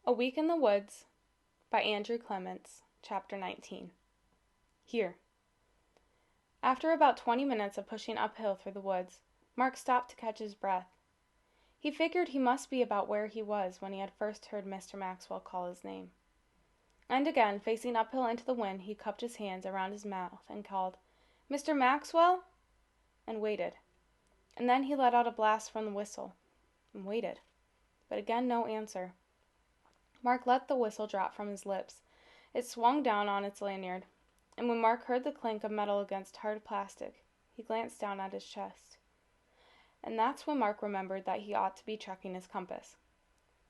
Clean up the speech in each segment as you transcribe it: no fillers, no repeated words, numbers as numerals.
A Week in the Woods by Andrew Clements, Chapter 19. Here. After about 20 minutes of pushing uphill through the woods, Mark stopped to catch his breath. He figured he must be about where he was when he had first heard Mr. Maxwell call his name. And again, facing uphill into the wind, he cupped his hands around his mouth and called, "Mr. Maxwell?" and waited. And then he let out a blast from the whistle and waited. But again no answer. Mark let the whistle drop from his lips. It swung down on its lanyard, and when Mark heard the clink of metal against hard plastic, he glanced down at his chest. And that's when Mark remembered that he ought to be checking his compass.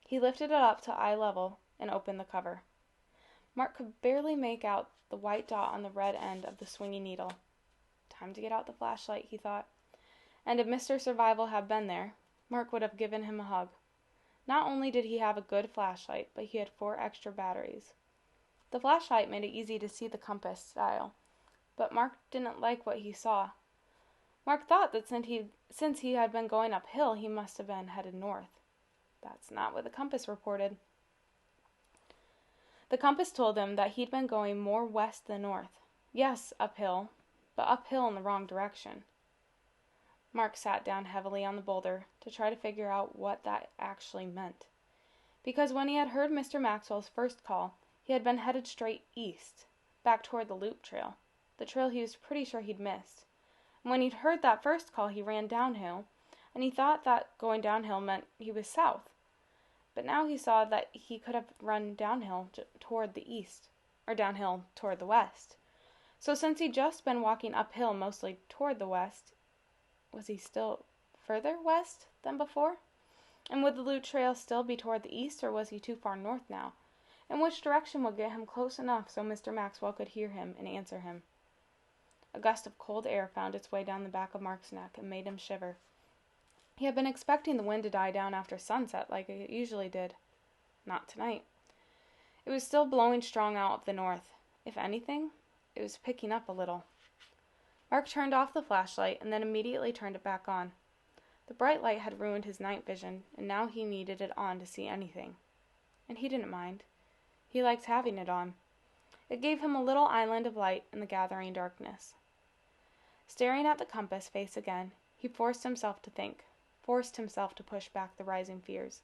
He lifted it up to eye level and opened the cover. Mark could barely make out the white dot on the red end of the swinging needle. Time to get out the flashlight, he thought. And if Mr. Survival had been there, Mark would have given him a hug. Not only did he have a good flashlight, but he had 4 extra batteries. The flashlight made it easy to see the compass dial, but Mark didn't like what he saw. Mark thought that since he had been going uphill, he must have been headed north. That's not what the compass reported. The compass told him that he'd been going more west than north. Yes, uphill, but uphill in the wrong direction. Mark sat down heavily on the boulder to try to figure out what that actually meant. Because when he had heard Mr. Maxwell's first call, he had been headed straight east, back toward the loop trail, the trail he was pretty sure he'd missed. And when he'd heard that first call, he ran downhill, and he thought that going downhill meant he was south. But now he saw that he could have run downhill toward the east, or downhill toward the west. So since he'd just been walking uphill mostly toward the west, was he still further west than before? And would the loop trail still be toward the east, or was he too far north now? And which direction would get him close enough so Mr. Maxwell could hear him and answer him? A gust of cold air found its way down the back of Mark's neck and made him shiver. He had been expecting the wind to die down after sunset like it usually did. Not tonight. It was still blowing strong out of the north. If anything, it was picking up a little. Mark turned off the flashlight and then immediately turned it back on. The bright light had ruined his night vision, and now he needed it on to see anything. And he didn't mind. He liked having it on. It gave him a little island of light in the gathering darkness. Staring at the compass face again, he forced himself to think, forced himself to push back the rising fears.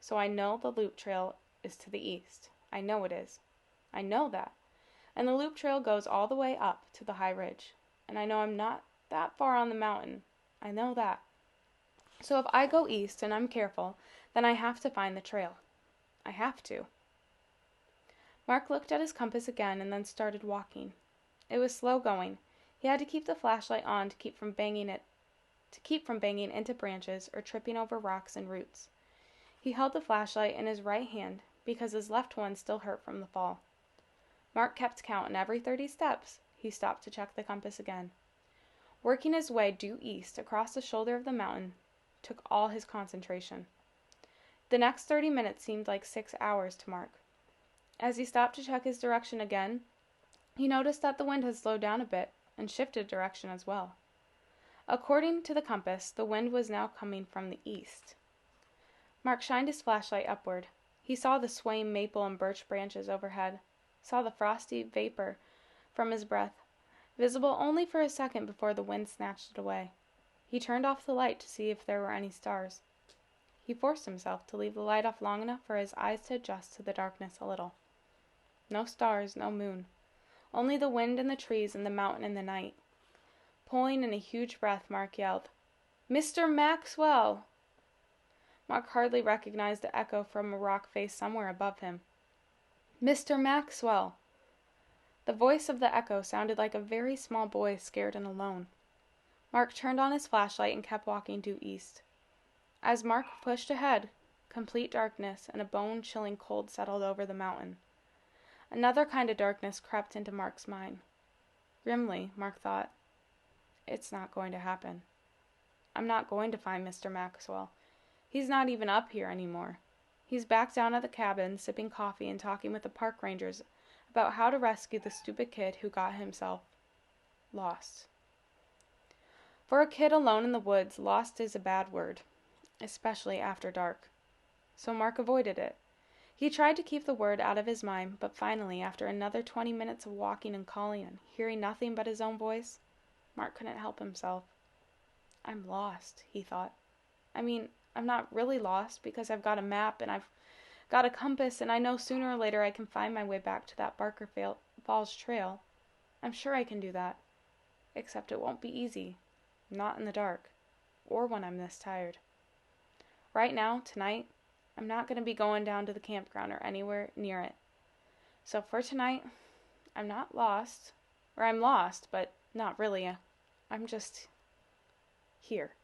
So I know the loop trail is to the east. I know it is. I know that. And the loop trail goes all the way up to the high ridge. And I know I'm not that far on the mountain. I know that. So if I go east and I'm careful, then I have to find the trail. I have to. Mark looked at his compass again and then started walking. It was slow going. He had to keep the flashlight on to keep from banging into branches or tripping over rocks and roots. He held the flashlight in his right hand because his left one still hurt from the fall. Mark kept count, and every 30 steps, he stopped to check the compass again. Working his way due east across the shoulder of the mountain took all his concentration. The next 30 minutes seemed like 6 hours to Mark. As he stopped to check his direction again, he noticed that the wind had slowed down a bit and shifted direction as well. According to the compass, the wind was now coming from the east. Mark shined his flashlight upward. He saw the swaying maple and birch branches overhead, saw the frosty vapor from his breath, visible only for a second before the wind snatched it away. He turned off the light to see if there were any stars. He forced himself to leave the light off long enough for his eyes to adjust to the darkness a little. No stars, no moon. Only the wind and the trees and the mountain and the night. Pulling in a huge breath, Mark yelled, "Mr. Maxwell!" Mark hardly recognized the echo from a rock face somewhere above him. "Mr. Maxwell!" The voice of the echo sounded like a very small boy scared and alone. Mark turned on his flashlight and kept walking due east. As Mark pushed ahead, complete darkness and a bone-chilling cold settled over the mountain. Another kind of darkness crept into Mark's mind. Grimly, Mark thought, it's not going to happen. I'm not going to find Mr. Maxwell. He's not even up here anymore. He's back down at the cabin, sipping coffee and talking with the park rangers about how to rescue the stupid kid who got himself lost. For a kid alone in the woods, lost is a bad word, especially after dark. So Mark avoided it. He tried to keep the word out of his mind, but finally, after another 20 minutes of walking and calling and hearing nothing but his own voice, Mark couldn't help himself. I'm lost, he thought. I mean, I'm not really lost because I've got a map and I've got a compass and I know sooner or later I can find my way back to that Barker Falls trail. I'm sure I can do that. Except it won't be easy. Not in the dark. Or when I'm this tired. Right now, tonight, I'm not going to be going down to the campground or anywhere near it. So for tonight, I'm not lost. Or I'm lost, but not really. I'm just here.